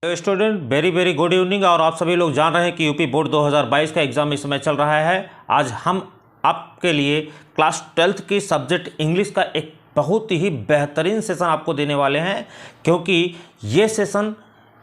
Student very very good evening. और आप सभी लोग जान रहे हैं कि यूपी बोर्ड 2022 का एग्ज़ाम इस समय चल रहा है। आज हम आपके लिए क्लास 12th की सब्जेक्ट इंग्लिश का एक बहुत ही बेहतरीन सेशन आपको देने वाले हैं, क्योंकि ये सेशन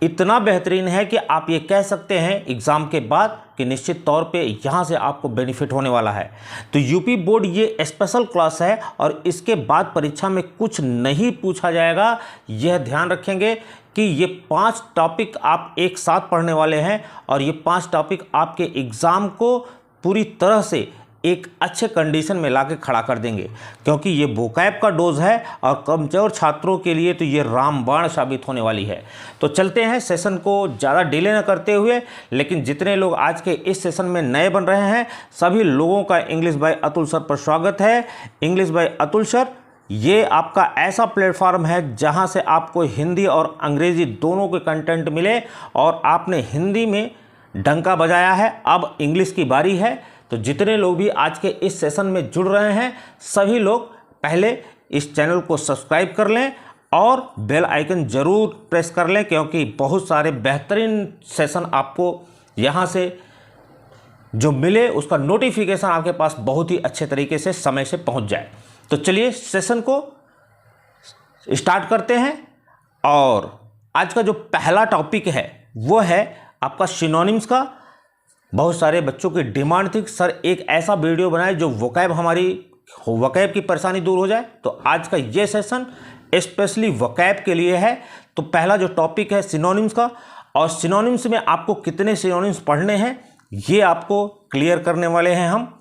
इतना बेहतरीन है कि आप ये कह सकते हैं एग्ज़ाम के बाद कि निश्चित तौर पे यहाँ से आपको बेनिफिट होने वाला है। तो यूपी बोर्ड ये स्पेशल क्लास है और इसके बाद परीक्षा में कुछ नहीं पूछा जाएगा। यह ध्यान रखेंगे कि ये 5 टॉपिक आप एक साथ पढ़ने वाले हैं और ये 5 टॉपिक आपके एग्ज़ाम को पूरी तरह से एक अच्छे कंडीशन में लाके खड़ा कर देंगे, क्योंकि ये वोकैब का डोज है और कमज़ोर छात्रों के लिए तो ये रामबाण साबित होने वाली है। तो चलते हैं सेशन को ज़्यादा डिले न करते हुए। लेकिन जितने लोग आज के इस सेशन में नए बन रहे हैं सभी लोगों का इंग्लिश बाय अतुल सर पर स्वागत है। इंग्लिश बाय अतुल सर ये आपका ऐसा प्लेटफॉर्म है जहां से आपको हिंदी और अंग्रेजी दोनों के कंटेंट मिले, और आपने हिंदी में डंका बजाया है, अब इंग्लिश की बारी है। तो जितने लोग भी आज के इस सेशन में जुड़ रहे हैं सभी लोग पहले इस चैनल को सब्सक्राइब कर लें और बेल आइकन ज़रूर प्रेस कर लें, क्योंकि बहुत सारे बेहतरीन सेशन आपको यहाँ से जो मिले उसका नोटिफिकेशन आपके पास बहुत ही अच्छे तरीके से समय से पहुँच जाए। तो चलिए सेशन को स्टार्ट करते हैं। और आज का जो पहला टॉपिक है वो है आपका सिनोनिम्स का। बहुत सारे बच्चों की डिमांड थी सर एक ऐसा वीडियो बनाए जो वोकैब वोकैब की परेशानी दूर हो जाए। तो आज का ये सेशन स्पेशली वोकैब के लिए है। तो पहला जो टॉपिक है सिनोनिम्स का, और सिनोनिम्स में आपको कितने सिनोनिम्स पढ़ने हैं ये आपको क्लियर करने वाले हैं हम।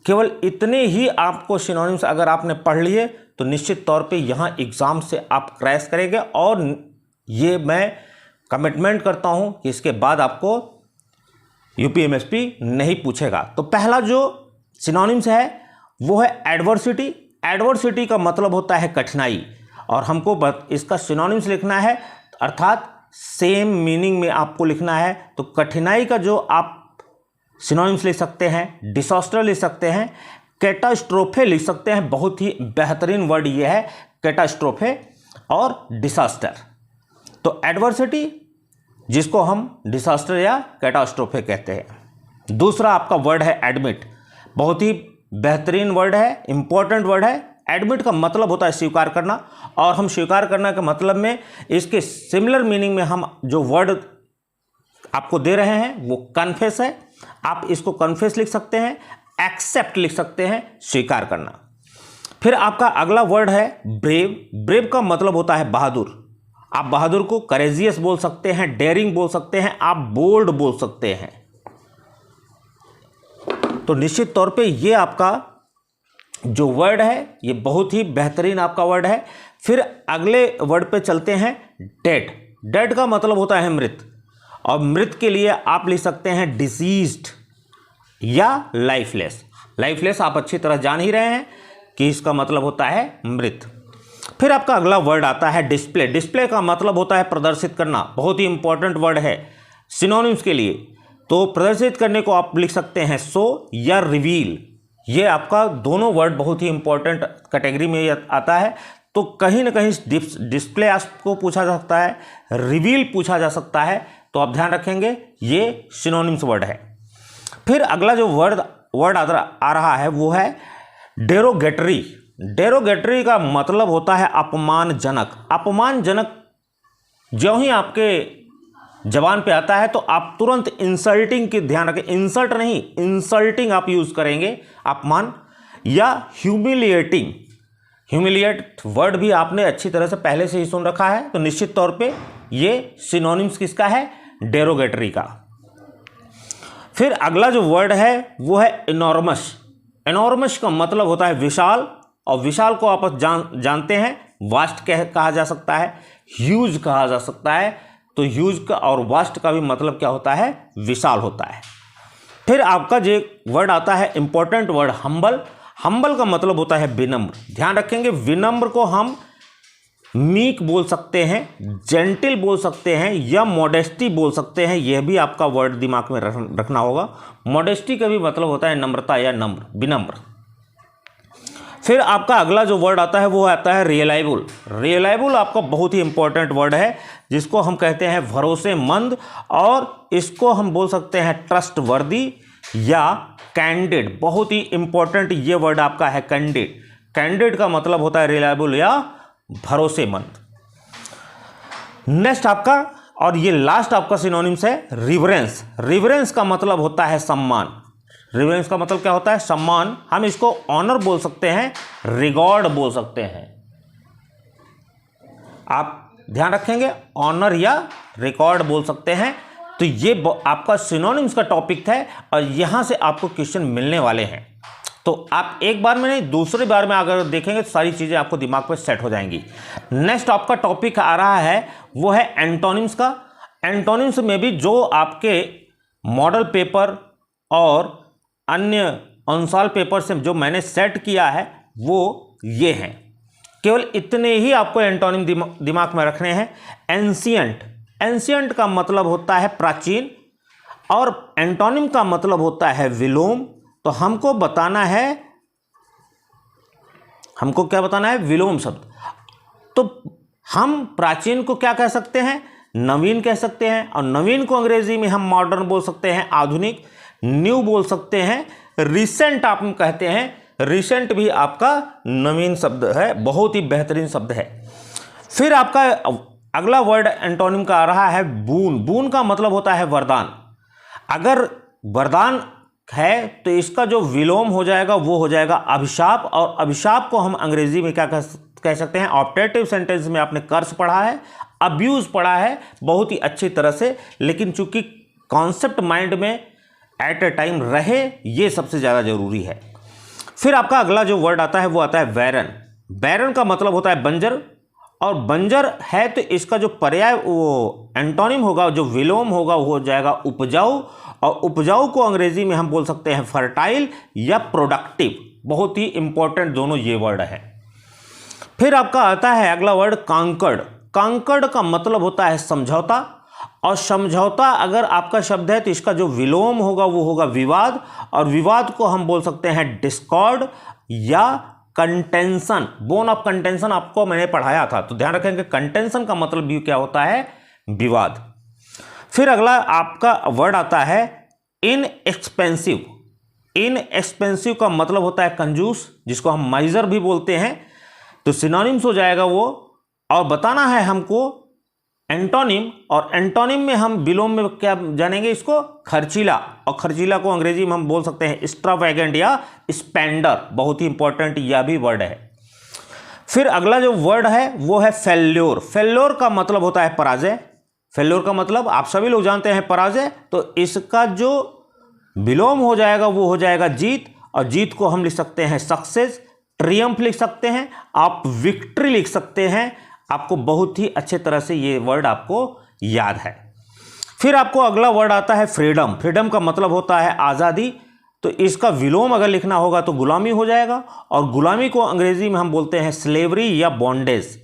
केवल इतने ही आपको सिनोनिम्स अगर आपने पढ़ लिए तो निश्चित तौर पे यहाँ एग्ज़ाम से आप क्रैश करेंगे, और ये मैं कमिटमेंट करता हूँ कि इसके बाद आपको यूपीएमएसपी नहीं पूछेगा। तो पहला जो सिनोनिम्स है वो है एडवर्सिटी। एडवर्सिटी का मतलब होता है कठिनाई, और हमको इसका सिनोनिम्स लिखना है, अर्थात सेम मीनिंग में आपको लिखना है। तो कठिनाई का जो आप सिनोनिम्स लिख सकते हैं, डिसास्टर लिख सकते हैं, कैटास्ट्रोफे लिख सकते हैं। बहुत ही बेहतरीन वर्ड ये है कैटास्ट्रोफे और डिसास्टर। तो एडवर्सिटी जिसको हम डिसास्टर या कैटास्ट्रोफे कहते हैं। दूसरा आपका वर्ड है एडमिट। बहुत ही बेहतरीन वर्ड है, इंपॉर्टेंट वर्ड है। एडमिट का मतलब होता है स्वीकार करना, और हम स्वीकार करना के मतलब में इसके सिमिलर मीनिंग में हम जो वर्ड आपको दे रहे हैं वो कन्फेस है। आप इसको कन्फेस लिख सकते हैं, एक्सेप्ट लिख सकते हैं, स्वीकार करना। फिर आपका अगला वर्ड है ब्रेव। ब्रेव का मतलब होता है बहादुर। आप बहादुर को करेजियस बोल सकते हैं, डेयरिंग बोल सकते हैं, आप बोल्ड बोल सकते हैं। तो निश्चित तौर पे ये आपका जो वर्ड है ये बहुत ही बेहतरीन आपका वर्ड है। फिर अगले वर्ड पे चलते हैं डेड। डेड का मतलब होता है मृत, और मृत के लिए आप लिख सकते हैं डिसीज्ड या लाइफलेस। लाइफलेस आप अच्छी तरह जान ही रहे हैं कि इसका मतलब होता है मृत। फिर आपका अगला वर्ड आता है डिस्प्ले। डिस्प्ले का मतलब होता है प्रदर्शित करना। बहुत ही इंपॉर्टेंट वर्ड है सिनोनिम्स के लिए। तो प्रदर्शित करने को आप लिख सकते हैं शो या रिवील। ये आपका दोनों वर्ड बहुत ही इंपॉर्टेंट कैटेगरी में आता है। तो कहीं ना कहीं डिस्प्ले आपको पूछा जा सकता है, रिवील पूछा जा सकता है। तो आप ध्यान रखेंगे ये सिनोनिम्स वर्ड है। फिर अगला जो वर्ड आ रहा है वो है डेरोगेटरी। डेरोगेटरी का मतलब होता है अपमानजनक। अपमानजनक जो ही आपके जबान पे आता है तो आप तुरंत इंसल्टिंग की ध्यान रखें। इंसल्ट नहीं, इंसल्टिंग आप यूज़ करेंगे, अपमान। या ह्यूमिलिएटिंग। ह्यूमिलिएट वर्ड भी आपने अच्छी तरह से पहले से ही सुन रखा है। तो निश्चित तौर पे ये सिनोनिम्स किसका है? डेरोगेटरी का। फिर अगला जो वर्ड है वो है इनॉर्मस। इनॉर्मस का मतलब होता है विशाल, और विशाल को आप जानते हैं वास्ट कहा जा सकता है, ह्यूज कहा जा सकता है। तो ह्यूज का और वास्ट का भी मतलब क्या होता है? विशाल होता है। फिर आपका जो वर्ड आता है इंपॉर्टेंट वर्ड हम्बल। हम्बल का मतलब होता है विनम्र। ध्यान रखेंगे विनम्र को हम मीक बोल सकते हैं, जेंटिल बोल सकते हैं, या मॉडेस्टी बोल सकते हैं। यह भी आपका वर्ड दिमाग में रखना होगा। मॉडेस्टी का भी मतलब होता है नम्रता या नम्र, विनम्र। फिर आपका अगला जो वर्ड आता है वो आता है रियलाइबल। रियलाइबल आपका बहुत ही इंपॉर्टेंट वर्ड है जिसको हम कहते हैं भरोसेमंद, और इसको हम बोल सकते हैं ट्रस्टवर्दी या कैंडिड। बहुत ही इंपॉर्टेंट ये वर्ड आपका है कैंडिड। कैंडिड का मतलब होता है रिलायबल या भरोसेमंद। नेक्स्ट आपका और ये लास्ट आपका सिनोनिम्स है रिवरेंस। रिवरेंस का मतलब होता है सम्मान। रिवरेंस का मतलब क्या होता है? सम्मान। हम इसको ऑनर बोल सकते हैं, रिगॉर्ड बोल सकते हैं। आप ध्यान रखेंगे, ऑनर या रिकॉर्ड बोल सकते हैं। तो ये आपका सिनोनिम्स का टॉपिक था और यहां से आपको क्वेश्चन मिलने वाले हैं। तो आप एक बार में नहीं, दूसरी बार में अगर देखेंगे तो सारी चीजें आपको दिमाग पे सेट हो जाएंगी। नेक्स्ट आपका टॉपिक आ रहा है वो है एंटोनिम्स का। एंटोनिम्स में भी जो आपके मॉडल पेपर और अन्य अंसाल पेपर से जो मैंने सेट किया है वो ये हैं। केवल इतने ही आपको एंटोनिम दिमाग में रखने हैं। एंशिएंट, एंशिएंट का मतलब होता है प्राचीन और एंटोनिम का मतलब होता है विलोम। तो हमको बताना है, हमको क्या बताना है? विलोम शब्द। तो हम प्राचीन को क्या कह सकते हैं? नवीन कह सकते हैं, और नवीन को अंग्रेजी में हम मॉडर्न बोल सकते हैं, आधुनिक। न्यू बोल सकते हैं। रिसेंट आप कहते हैं, रिसेंट भी आपका नवीन शब्द है, बहुत ही बेहतरीन शब्द है। फिर आपका अगला वर्ड एंटोनिम का आ रहा है बून। बून का मतलब होता है वरदान। अगर वरदान है तो इसका जो विलोम हो जाएगा वो हो जाएगा अभिशाप, और अभिशाप को हम अंग्रेजी में क्या कह सकते हैं? ऑप्टेटिव सेंटेंस में आपने कर्स पढ़ा है, अब्यूज पढ़ा है बहुत ही अच्छी तरह से, लेकिन चूंकि कॉन्सेप्ट माइंड में एट ए टाइम रहे ये सबसे ज़्यादा जरूरी है। फिर आपका अगला जो वर्ड आता है वो आता है बैरन। बैरन का मतलब होता है बंजर, और बंजर है तो इसका जो पर्याय वो एंटोनिम होगा, जो विलोम होगा वो हो जाएगा उपजाऊ, और उपजाऊ को अंग्रेजी में हम बोल सकते हैं फर्टाइल या प्रोडक्टिव। बहुत ही इंपॉर्टेंट दोनों ये वर्ड है। फिर आपका आता है अगला वर्ड कांकर्ड। कांकर्ड का मतलब होता है समझौता, और समझौता अगर आपका शब्द है तो इसका जो विलोम होगा वो होगा विवाद, और विवाद को हम बोल सकते हैं डिस्कॉर्ड या कंटेंशन। बोन ऑफ कंटेंशन आपको मैंने पढ़ाया था, तो ध्यान रखेंगे कंटेंशन का मतलब भी क्या होता है? विवाद। फिर अगला आपका वर्ड आता है इनएक्सपेंसिव। इनएक्सपेंसिव का मतलब होता है कंजूस, जिसको हम माइजर भी बोलते हैं। तो सिनोनिम्स हो जाएगा वो, और बताना है हमको एंटोनिम, और एंटोनिम में हम विलोम में क्या जानेंगे? इसको खर्चीला, और खर्चीला को अंग्रेजी में हम बोल सकते हैं एक्स्ट्रावैगेंट या स्पेंडर। बहुत ही इंपॉर्टेंट यह भी वर्ड है। फिर अगला जो वर्ड है वो है फेल्योर। फेल्योर का मतलब होता है पराजय। फेल्योर का मतलब आप सभी लोग जानते हैं पराजय, तो इसका जो विलोम हो जाएगा वो हो जाएगा जीत, और जीत को हम लिख सकते हैं सक्सेस, ट्रियम्फ लिख सकते हैं, आप विक्ट्री लिख सकते हैं। आपको बहुत ही अच्छे तरह से ये वर्ड आपको याद है। फिर आपको अगला वर्ड आता है फ्रीडम। फ्रीडम का मतलब होता है आज़ादी, तो इसका विलोम अगर लिखना होगा तो गुलामी हो जाएगा, और गुलामी को अंग्रेजी में हम बोलते हैं स्लेवरी या बॉन्डेज।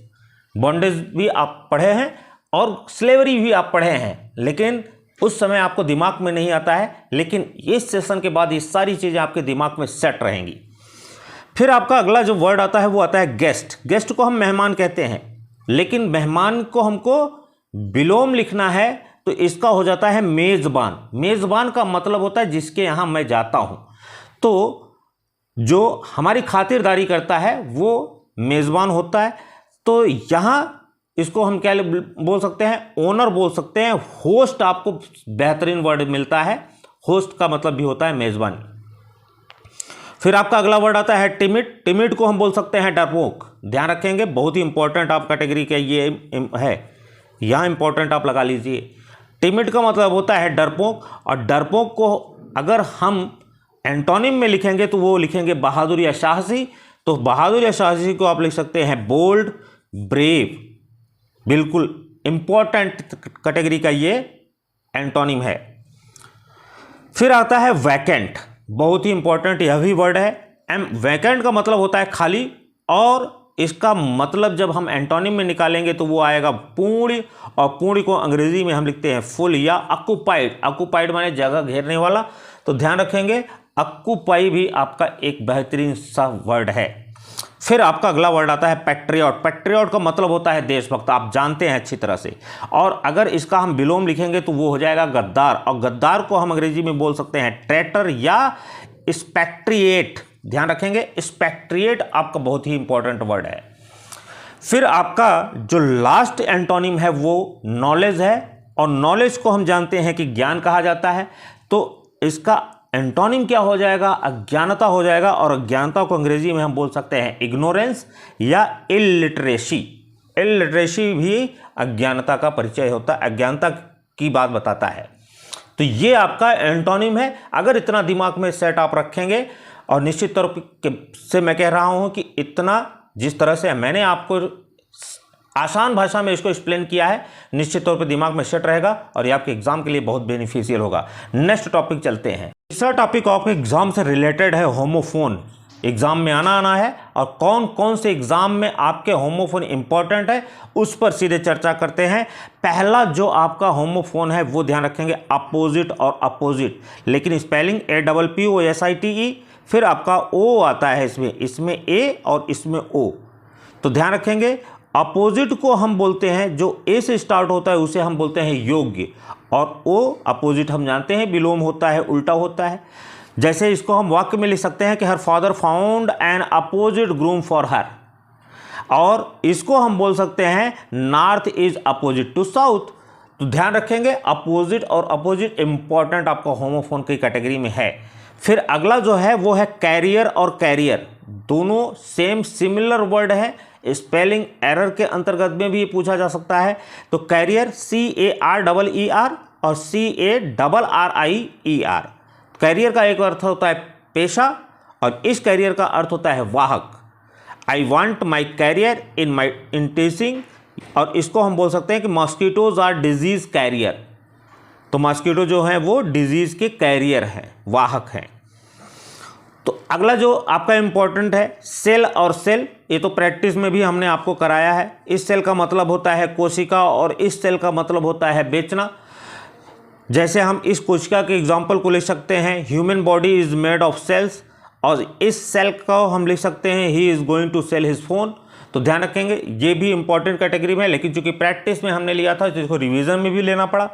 बॉन्डेज भी आप पढ़े हैं और स्लेवरी भी आप पढ़े हैं, लेकिन उस समय आपको दिमाग में नहीं आता है, लेकिन इस सेशन के बाद ये सारी चीज़ें आपके दिमाग में सेट रहेंगी। फिर आपका अगला जो वर्ड आता है वो आता है गेस्ट। गेस्ट को हम मेहमान कहते हैं, लेकिन मेहमान को हमको विलोम लिखना है तो इसका हो जाता है मेज़बान। मेज़बान का मतलब होता है जिसके यहाँ मैं जाता हूँ, तो जो हमारी खातिरदारी करता है वो मेज़बान होता है। तो यहाँ इसको हम क्या बोल सकते हैं? ओनर बोल सकते हैं। होस्ट आपको बेहतरीन वर्ड मिलता है, होस्ट का मतलब भी होता है मेज़बान। फिर आपका अगला वर्ड आता है टिमिड। टिमिड को हम बोल सकते हैं डरपोक। ध्यान रखेंगे, बहुत ही इंपॉर्टेंट आप कैटेगरी का ये है, यहाँ इंपॉर्टेंट आप लगा लीजिए। टिमिड का मतलब होता है डरपोक, और डरपोक को अगर हम एंटोनिम में लिखेंगे तो वो लिखेंगे बहादुर या साहसी। तो बहादुर या साहसी को आप लिख सकते हैं बोल्ड, ब्रेव। बिल्कुल इंपॉर्टेंट कैटेगरी का ये एंटोनिम है। फिर आता है वैकेंट। बहुत ही इंपॉर्टेंट यह भी वर्ड है। वैकेंट का मतलब होता है खाली, और इसका मतलब जब हम एंटोनिम में निकालेंगे तो वो आएगा पूर्ण, और पूर्ण को अंग्रेजी में हम लिखते हैं फुल या ऑक्युपाइड। ऑक्युपाइड माने जगह घेरने वाला। तो ध्यान रखेंगे ऑक्युपाई भी आपका एक बेहतरीन सा वर्ड है। फिर आपका अगला वर्ड आता है पैट्रियट। पैट्रियट का मतलब होता है देशभक्त, आप जानते हैं अच्छी तरह से। और अगर इसका हम विलोम लिखेंगे तो वो हो जाएगा गद्दार, और गद्दार को हम अंग्रेजी में बोल सकते हैं ट्रेटर या एक्सपैट्रिएट। ध्यान रखेंगे, एक्सपैट्रिएट आपका बहुत ही इंपॉर्टेंट वर्ड है। फिर आपका जो लास्ट एंटोनिम है वो नॉलेज है, और नॉलेज को हम जानते हैं कि ज्ञान कहा जाता है, तो इसका एंटोनिम क्या हो जाएगा? अज्ञानता हो जाएगा। और अज्ञानता को अंग्रेजी में हम बोल सकते हैं इग्नोरेंस या इलिटरेसी। इलिटरेसी भी अज्ञानता का परिचय होता है, अज्ञानता की बात बताता है। तो ये आपका एंटोनिम है। अगर इतना दिमाग में सेट आप रखेंगे, और निश्चित तौर से मैं कह रहा हूं कि इतना जिस तरह से मैंने आपको आसान भाषा में इसको एक्सप्लेन किया है, निश्चित तौर पे दिमाग में सेट रहेगा और ये आपके एग्जाम के लिए बहुत बेनिफिशियल होगा। नेक्स्ट टॉपिक चलते हैं। तीसरा टॉपिक आपके एग्जाम से रिलेटेड है, होमोफोन। एग्जाम में आना है, और कौन कौन से एग्जाम में आपके होमोफोन इंपॉर्टेंट है उस पर सीधे चर्चा करते हैं। पहला जो आपका होमोफोन है वो ध्यान रखेंगे अपोजिट और अपोजिट, लेकिन स्पेलिंग APPOSITE। फिर आपका ओ आता है इसमें ए और इसमें ओ, तो ध्यान रखेंगे। अपोजिट को हम बोलते हैं, जो ए से स्टार्ट होता है उसे हम बोलते हैं योग्य, और ओ अपोजिट हम जानते हैं विलोम होता है, उल्टा होता है। जैसे इसको हम वाक्य में लिख सकते हैं कि her father found an opposite groom for her, और इसको हम बोल सकते हैं north is opposite to south. तो ध्यान रखेंगे अपोजिट और अपोजिट इंपॉर्टेंट आपका होमोफोन की कैटेगरी में है। फिर अगला जो है वो है कैरियर और कैरियर, दोनों सेम सिमिलर वर्ड है, स्पेलिंग एरर के अंतर्गत में भी ये पूछा जा सकता है। तो कैरियर CARER और CARRIER। कैरियर का एक अर्थ होता है पेशा, और इस कैरियर का अर्थ होता है वाहक। I want my career in teaching, और इसको हम बोल सकते हैं कि मॉस्किटोज आर डिजीज कैरियर। तो मॉस्किटो जो है वो डिजीज के कैरियर हैं, वाहक हैं। तो अगला जो आपका इंपॉर्टेंट है सेल और सेल, ये तो प्रैक्टिस में भी हमने आपको कराया है। इस सेल का मतलब होता है कोशिका, और इस सेल का मतलब होता है बेचना। जैसे हम इस कोशिका के एग्जाम्पल को लिख सकते हैं, human body is made of cells, और इस सेल को हम लिख सकते हैं he is going to sell his phone. तो ध्यान रखेंगे ये भी इंपॉर्टेंट कैटेगरी में है, लेकिन चूंकि प्रैक्टिस में हमने लिया था तो इसको रिवीजन में भी लेना पड़ा।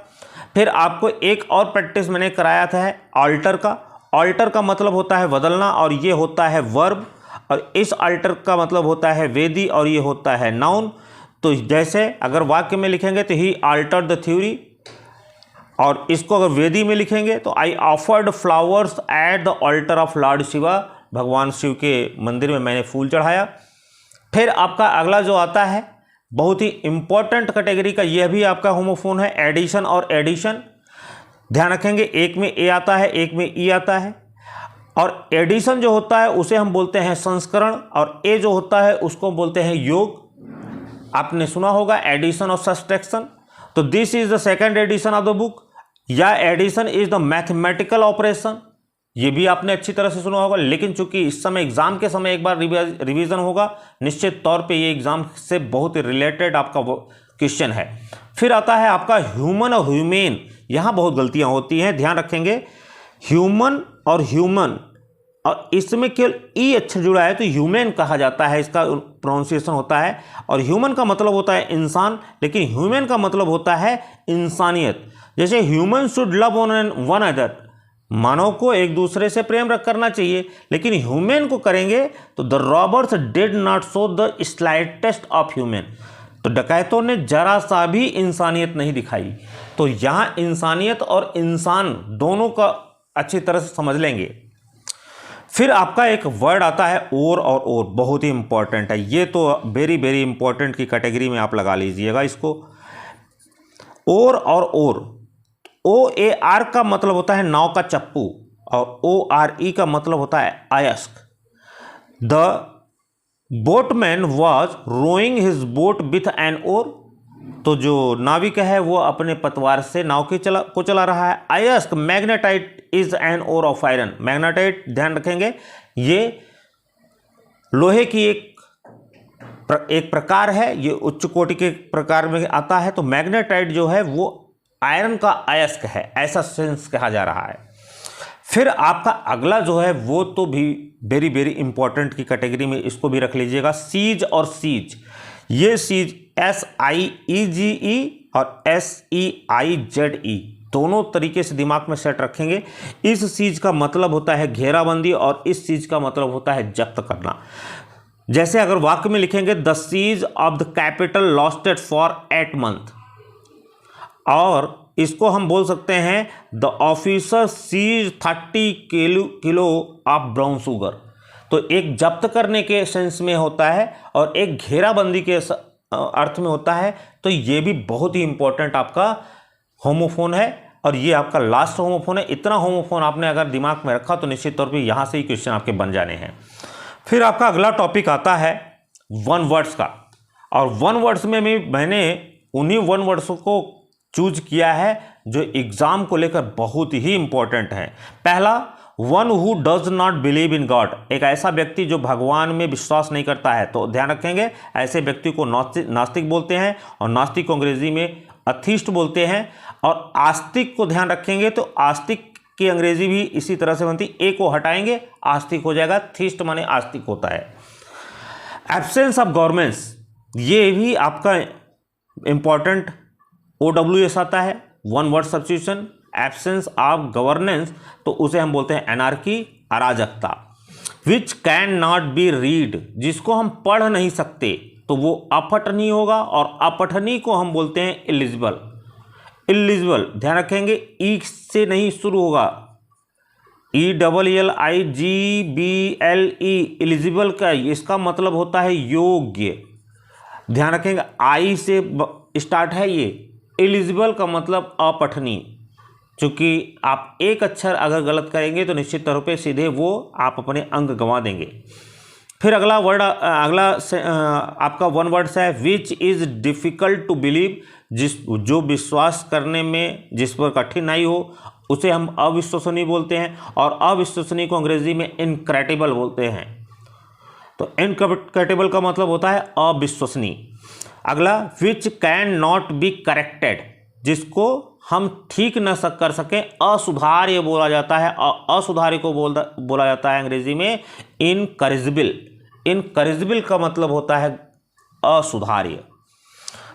फिर आपको एक और प्रैक्टिस मैंने कराया था ऑल्टर का। ऑल्टर का मतलब होता है बदलना, और ये होता है वर्ब, और इस ऑल्टर का मतलब होता है वेदी, और ये होता है नाउन। तो जैसे अगर वाक्य में लिखेंगे तो ही ऑल्टर्ड द थ्योरी, और इसको अगर वेदी में लिखेंगे तो I offered flowers at the alter of Lord Shiva, भगवान शिव के मंदिर में मैंने फूल चढ़ाया। फिर आपका अगला जो आता है बहुत ही इंपॉर्टेंट कैटेगरी का, यह भी आपका होमोफोन है, एडिशन और एडिशन। ध्यान रखेंगे एक में ए आता है, एक में ई आता है, और एडिशन जो होता है उसे हम बोलते हैं संस्करण, और ए जो होता है उसको बोलते हैं योग। आपने सुना होगा एडिशन और सब्सट्रैक्शन। तो this is the second edition of the book, या addition is the mathematical operation, ये भी आपने अच्छी तरह से सुना होगा। लेकिन चूंकि इस समय एग्जाम के समय एक बार रिवीजन होगा, निश्चित तौर पे ये एग्जाम से बहुत रिलेटेड आपका क्वेश्चन है। फिर आता है आपका ह्यूमन और ह्यूमेन, यहाँ बहुत गलतियाँ होती हैं, ध्यान रखेंगे। ह्यूमन और ह्यूमन, और इसमें केवल ई अक्षर जुड़ा है तो ह्यूमन कहा जाता है, इसका प्रोनाउंसिएशन होता है। और ह्यूमन का मतलब होता है इंसान, लेकिन ह्यूमन का मतलब होता है इंसानियत। जैसे human should love one other, मानव को एक दूसरे से प्रेम करना चाहिए, लेकिन ह्यूमन को करेंगे तो the robbers did not show the slightest of human, तो डकैतों ने जरा सा भी इंसानियत नहीं दिखाई। तो यहाँ इंसानियत और इंसान दोनों का अच्छी तरह से समझ लेंगे। फिर आपका एक वर्ड आता है और बहुत ही इंपॉर्टेंट है, ये तो वेरी वेरी इंपॉर्टेंट की कैटेगरी में आप लगा लीजिएगा इसको। और OAR का मतलब होता है नाव का चप्पू, और ORE का मतलब होता है अयस्क। The boatman was rowing his boat with an oar, तो जो नाविक है वो अपने पतवार से नाव को चला रहा है। अयस्क magnetite is an ore of iron, magnetite ध्यान रखेंगे ये लोहे की एक प्रकार है, ये उच्च कोटि के प्रकार में आता है। तो मैग्नेटाइट जो है वो आयरन का अयस्क है, ऐसा सेंस कहा जा रहा है। फिर आपका अगला जो है वो तो भी वेरी वेरी इंपॉर्टेंट की कैटेगरी में इसको भी रख लीजिएगा, सीज और सीज। ये सीज SIEGE और SEIZE दोनों तरीके से दिमाग में सेट रखेंगे। इस सीज का मतलब होता है घेराबंदी और इस सीज का मतलब होता है जब्त करना। जैसे अगर वाक्य में लिखेंगे the seize of the capital lasted for 8 months, और इसको हम बोल सकते हैं the officer seize 30 kilo of brown sugar. तो एक जब्त करने के सेंस में होता है और एक घेराबंदी के अर्थ में होता है। तो ये भी बहुत ही इंपॉर्टेंट आपका होमोफोन है और ये आपका लास्ट होमोफोन है। इतना होमोफोन आपने अगर दिमाग में रखा तो निश्चित तौर पे यहाँ से ही क्वेश्चन आपके बन जाने हैं। फिर आपका अगला टॉपिक आता है वन वर्ड्स का, और वन वर्ड्स में मैंने उन्हीं वन वर्ड्स को चूज किया है जो एग्जाम को लेकर बहुत ही इंपॉर्टेंट है। पहला, one who does not believe in God, एक ऐसा व्यक्ति जो भगवान में विश्वास नहीं करता है। तो ध्यान रखेंगे ऐसे व्यक्ति को नास्तिक बोलते हैं और नास्तिक को अंग्रेजी में अथीस्ट बोलते हैं। और आस्तिक को ध्यान रखेंगे तो आस्तिक की अंग्रेजी भी इसी तरह से बनती, ए को हटाएंगे आस्तिक हो जाएगा, थीस्ट माने आस्तिक होता है। एब्सेंस ऑफ गवर्नेंस, ये भी आपका इंपॉर्टेंट OWS आता है, one word substitution. Absence of governance तो उसे हम बोलते हैं एनार्की, अराजकता। Which can not be read, जिसको हम पढ़ नहीं सकते तो वो अपठनीय होगा, और अपठनीय को हम बोलते हैं इलिजिबल। इलिजिबल ध्यान रखेंगे, ई से नहीं शुरू होगा, ELLIGBLE, इलिजिबल का इसका मतलब होता है योग्य। ध्यान रखेंगे आई से स्टार्ट है ये, इलिजिबल का मतलब अपठनीय। चूंकि आप एक अक्षर अगर गलत करेंगे तो निश्चित तौर पे सीधे वो आप अपने अंक गंवा देंगे। फिर अगला वर्ड, आपका वन वर्ड है which is difficult to believe, जो विश्वास करने में जिस पर कठिनाई हो उसे हम अविश्वसनीय बोलते हैं, और अविश्वसनीय को अंग्रेजी में इनक्रेडिबल बोलते हैं। तो इनक्रेडिबल का मतलब होता है अविश्वसनीय। अगला, which can not be corrected, जिसको हम ठीक न कर सकें, असुधार्य बोला जाता है। असुधार्य को बोला जाता है अंग्रेजी में इनकरेजिबल। इनकरेजिबल का मतलब होता है असुधार्य।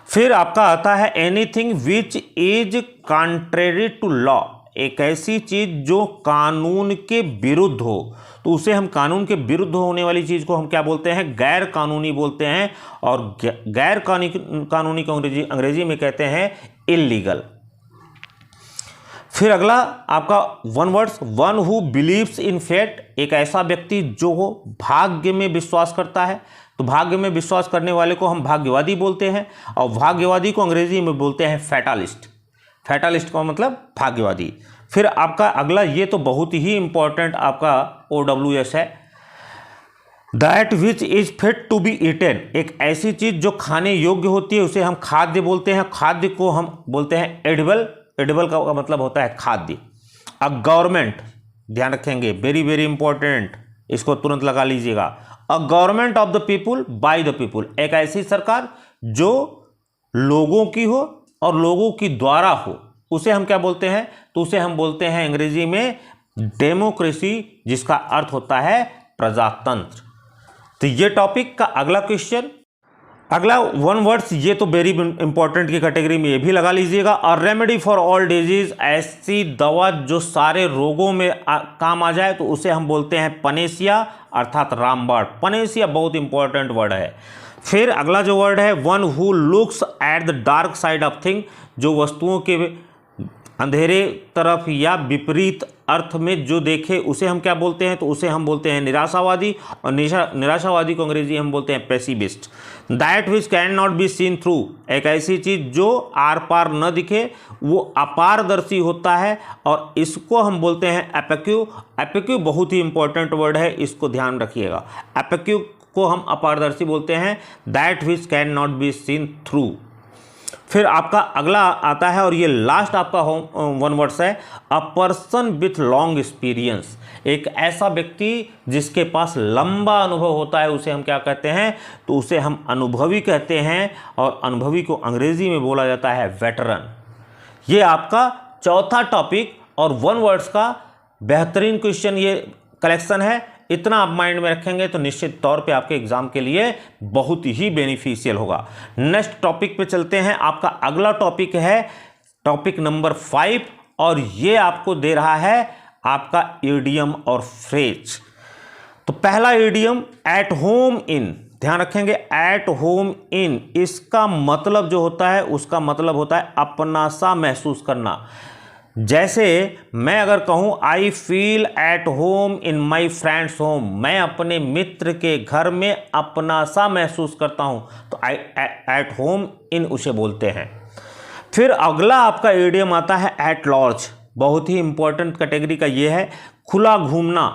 फिर आपका आता है anything which is contrary to law, एक ऐसी चीज जो कानून के विरुद्ध हो। तो उसे हम कानून के विरुद्ध होने वाली चीज को हम क्या बोलते हैं, गैर कानूनी बोलते हैं, और गैर कानूनी को अंग्रेजी में कहते हैं इल्लीगल। फिर अगला आपका one words, one who believes in fate, एक ऐसा व्यक्ति जो भाग्य में विश्वास करता है। तो भाग्य में विश्वास करने वाले को हम भाग्यवादी बोलते हैं, और भाग्यवादी को अंग्रेजी में बोलते हैं फैटालिस्ट। फैटालिस्ट का मतलब भाग्यवादी। फिर आपका अगला, ये तो बहुत ही इंपॉर्टेंट आपका OWS है, that which is fit to be eaten, एक ऐसी चीज जो खाने योग्य होती है उसे हम खाद्य बोलते हैं। खाद्य को हम बोलते हैं एडिबल। एडिबल का मतलब होता है खाद्य। अ गवर्नमेंट, ध्यान रखेंगे वेरी वेरी इंपॉर्टेंट, इसको तुरंत लगा लीजिएगा। A government of the people by the people, एक ऐसी सरकार जो लोगों की हो और लोगों की द्वारा हो, उसे हम क्या बोलते हैं, तो उसे हम बोलते हैं अंग्रेजी में डेमोक्रेसी, जिसका अर्थ होता है प्रजातंत्र। तो ये टॉपिक का अगला क्वेश्चन। अगला वन वर्ड्स, ये तो वेरी इंपॉर्टेंट की कैटेगरी में ये भी लगा लीजिएगा। और रेमेडी फॉर ऑल डिजीज, ऐसी दवा जो सारे रोगों में काम आ जाए, तो उसे हम बोलते हैं पनेसिया, अर्थात रामबाण। पनेसिया बहुत इंपॉर्टेंट वर्ड है। फिर अगला जो वर्ड है, one who looks at the dark side of thing, जो वस्तुओं के अंधेरे तरफ या विपरीत अर्थ में जो देखे उसे हम क्या बोलते हैं, तो उसे हम बोलते हैं निराशावादी, और निराशावादी को अंग्रेजी हम बोलते हैं pessimist. That which can not be seen through, एक ऐसी चीज जो आर पार न दिखे, वो अपारदर्शी होता है, और इसको हम बोलते हैं एपेक्यू। एपेक्यू बहुत ही इंपॉर्टेंट वर्ड है, इसको ध्यान रखिएगा। एपेक्यू को हम अपारदर्शी बोलते हैं, that which can not be seen through. फिर आपका अगला आता है, और ये लास्ट आपका वन वर्ड्स है, a person with long experience, एक ऐसा व्यक्ति जिसके पास लंबा अनुभव होता है, उसे हम क्या कहते हैं, तो उसे हम अनुभवी कहते हैं, और अनुभवी को अंग्रेजी में बोला जाता है वेटरन। ये आपका चौथा टॉपिक और वन वर्ड्स का बेहतरीन क्वेश्चन ये कलेक्शन है। इतना आप माइंड में रखेंगे तो निश्चित तौर पे आपके एग्जाम के लिए बहुत ही बेनिफिशियल होगा। नेक्स्ट टॉपिक पे चलते हैं। आपका अगला टॉपिक है टॉपिक नंबर 5 और ये आपको दे रहा है आपका ईडियम और फ्रेज। तो पहला ईडियम एट होम इन, ध्यान रखेंगे एट होम इन, इसका मतलब जो होता है उसका मतलब होता है अपना सा महसूस करना। जैसे मैं अगर कहूँ I feel at home in my friends home, मैं अपने मित्र के घर में अपना सा महसूस करता हूँ, तो आई एट होम इन उसे बोलते हैं। फिर अगला आपका ईडियम आता है एट लार्ज, बहुत ही इंपॉर्टेंट कैटेगरी का ये है, खुला घूमना।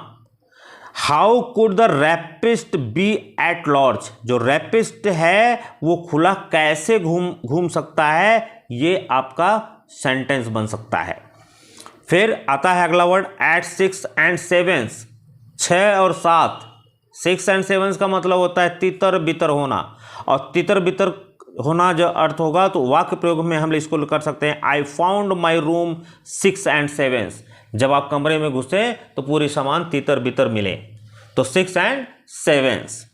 How could the rapist be at large, जो रैपिस्ट है वो खुला कैसे घूम सकता है, ये आपका सेंटेंस बन सकता है। फिर आता है अगला वर्ड एट 6 and 7, 6 और 7, 6 and 7 का मतलब होता है तितर बितर होना, और तितर बितर होना जो अर्थ होगा तो वाक्य प्रयोग में हम इसको कर सकते हैं I found my room 6 and 7, जब आप कमरे में घुसे तो पूरी सामान तितर बितर मिले, तो 6 and 7।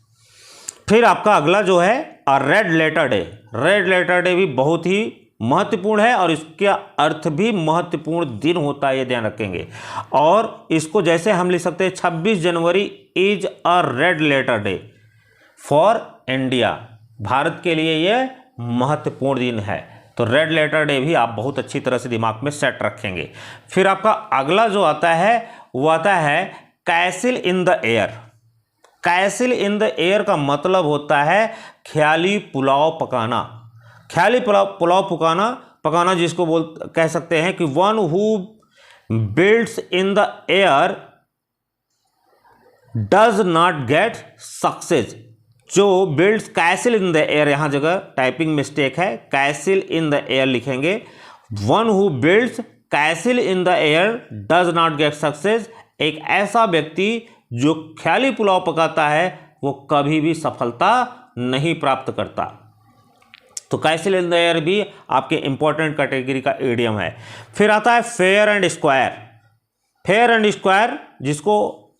फिर आपका अगला जो है red letter day, red letter day भी बहुत ही महत्वपूर्ण है और इसका अर्थ भी महत्वपूर्ण दिन होता है, ये ध्यान रखेंगे। और इसको जैसे हम लिख सकते हैं 26 January is a red letter day for India, Bharat के लिए ये महत्वपूर्ण दिन है। तो रेड लेटर डे भी आप बहुत अच्छी तरह से दिमाग में सेट रखेंगे। फिर आपका अगला जो आता है वो आता है castle in the air. Castle in the air का मतलब होता है ख्याली पुलाव पकाना, ख्याली पुलाव पकाना जिसको कह सकते हैं कि one who builds in the air does not get success. जो builds castle in the air, यहां जगह टाइपिंग मिस्टेक है, कैसल इन द एयर लिखेंगे। One who builds castle in the air does not get success, एक ऐसा व्यक्ति जो ख्याली पुलाव पकाता है वो कभी भी सफलता नहीं प्राप्त करता। तो कैसल इन द एयर भी आपके इंपॉर्टेंट कैटेगरी का ईडियम है। फिर आता है fair and square. Fair and square जिसको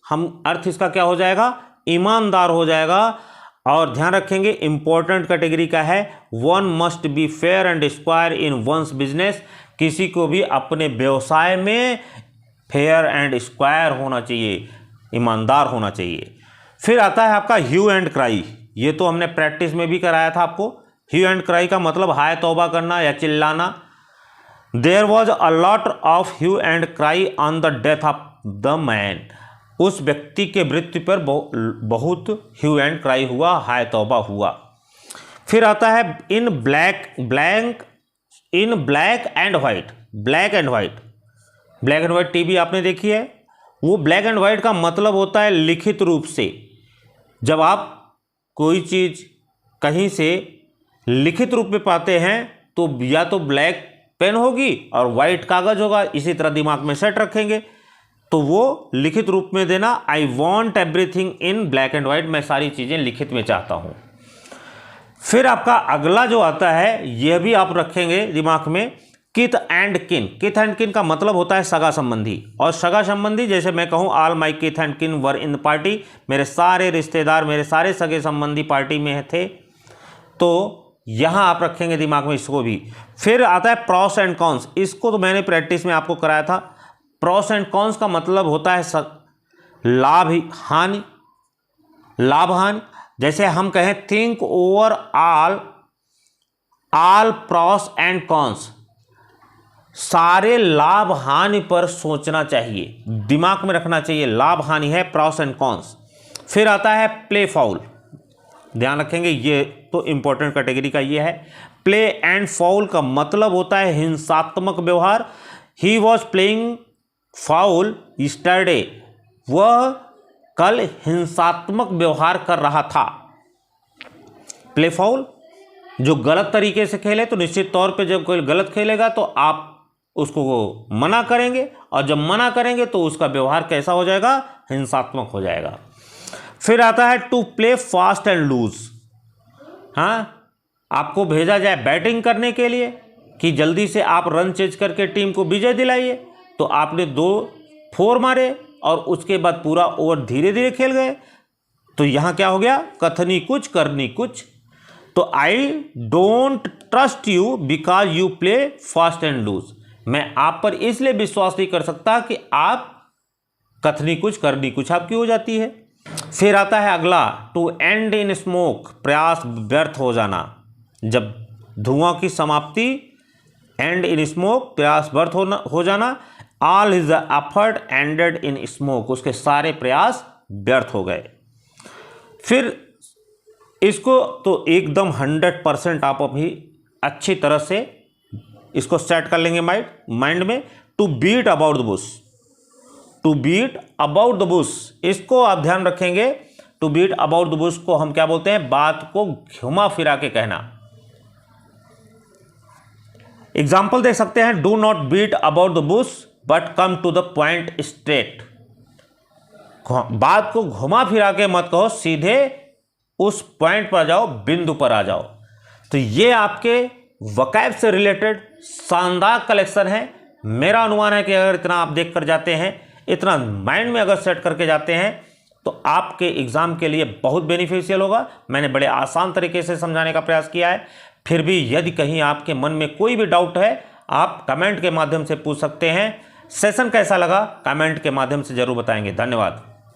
हम अर्थ इसका क्या हो जाएगा, ईमानदार हो जाएगा। और ध्यान रखेंगे इंपॉर्टेंट कैटेगरी का है one must be fair and square in one's business, किसी को भी अपने व्यवसाय में फेयर एंड स्क्वायर होना चाहिए, ईमानदार होना चाहिए। फिर आता है आपका ह्यू एंड क्राई, ये तो हमने प्रैक्टिस में भी कराया था आपको। ह्यू एंड क्राई का मतलब हाय तौबा करना या चिल्लाना। There was a lot of hue and cry on the death of the man, उस व्यक्ति के मृत्यु पर बहुत ह्यू एंड क्राई हुआ, हाय तौबा हुआ। फिर आता है in black and white. Black and white TV आपने देखी है, वो ब्लैक एंड व्हाइट का मतलब होता है लिखित रूप से। जब आप कोई चीज़ कहीं से लिखित रूप में पाते हैं तो या तो ब्लैक पेन होगी और वाइट कागज होगा, इसी तरह दिमाग में सेट रखेंगे तो वो लिखित रूप में देना। I want everything in black and white, मैं सारी चीज़ें लिखित में चाहता हूँ। फिर आपका अगला जो आता है यह भी आप रखेंगे दिमाग में, किथ एंड किन। किथ एंड किन का मतलब होता है सगा संबंधी, और सगा संबंधी जैसे मैं कहूँ ऑल माई किथ एंड किन वर इन पार्टी, मेरे सारे रिश्तेदार मेरे सारे सगे संबंधी पार्टी में थे, तो यहाँ आप रखेंगे दिमाग में इसको भी। फिर आता है प्रॉस एंड कॉन्स, इसको तो मैंने प्रैक्टिस में आपको कराया था। प्रॉस एंड कॉन्स का मतलब होता है लाभ हानि। जैसे हम कहें think over all pros and cons, सारे लाभ हानि पर सोचना चाहिए, दिमाग में रखना चाहिए, लाभ हानि है प्रॉस एंड कॉन्स। फिर आता है प्ले फाउल, ध्यान रखेंगे ये तो इंपॉर्टेंट कैटेगरी का ये है। प्ले एंड फाउल का मतलब होता है हिंसात्मक व्यवहार। He was playing foul yesterday, वह कल हिंसात्मक व्यवहार कर रहा था। प्ले फाउल जो गलत तरीके से खेले, तो निश्चित तौर पे जब कोई गलत खेलेगा तो आप उसको मना करेंगे, और जब मना करेंगे तो उसका व्यवहार कैसा हो जाएगा, हिंसात्मक हो जाएगा। फिर आता है to play fast and loose. हाँ, आपको भेजा जाए बैटिंग करने के लिए कि जल्दी से आप रन चेज करके टीम को विजय दिलाइए, तो आपने 2 4 मारे और उसके बाद पूरा ओवर धीरे धीरे खेल गए। तो यहाँ क्या हो गया, कथनी कुछ करनी कुछ। तो I don't trust you because you play fast and loose. मैं आप पर इसलिए विश्वास नहीं कर सकता कि आप कथनी कुछ करनी कुछ आपकी हो जाती है। फिर आता है अगला, टू एंड इन स्मोक, प्रयास व्यर्थ हो जाना। जब धुआं की समाप्ति, एंड इन स्मोक, प्रयास व्यर्थ हो जाना। All his effort ended in smoke, उसके सारे प्रयास व्यर्थ हो गए। फिर इसको तो एकदम 100% आप अभी अच्छी तरह से इसको सेट कर लेंगे माइंड में। To beat about the bush, to beat about the bush, इसको आप ध्यान रखेंगे। To beat about the bush को हम क्या बोलते हैं, बात को घुमा फिरा के कहना। एग्जाम्पल देख सकते हैं, do not beat about the bush but come to the point straight. बात को घुमा फिरा के मत कहो, सीधे उस पॉइंट पर जाओ, बिंदु पर आ जाओ। तो ये आपके वोकैब से रिलेटेड शानदार कलेक्शन है। मेरा अनुमान है कि अगर इतना आप देख कर जाते हैं, इतना माइंड में अगर सेट करके जाते हैं, तो आपके एग्जाम के लिए बहुत बेनिफिशियल होगा। मैंने बड़े आसान तरीके से समझाने का प्रयास किया है। फिर भी यदि कहीं आपके मन में कोई भी डाउट है, आप कमेंट के माध्यम से पूछ सकते हैं। सेशन कैसा लगा कमेंट के माध्यम से जरूर बताएंगे। धन्यवाद।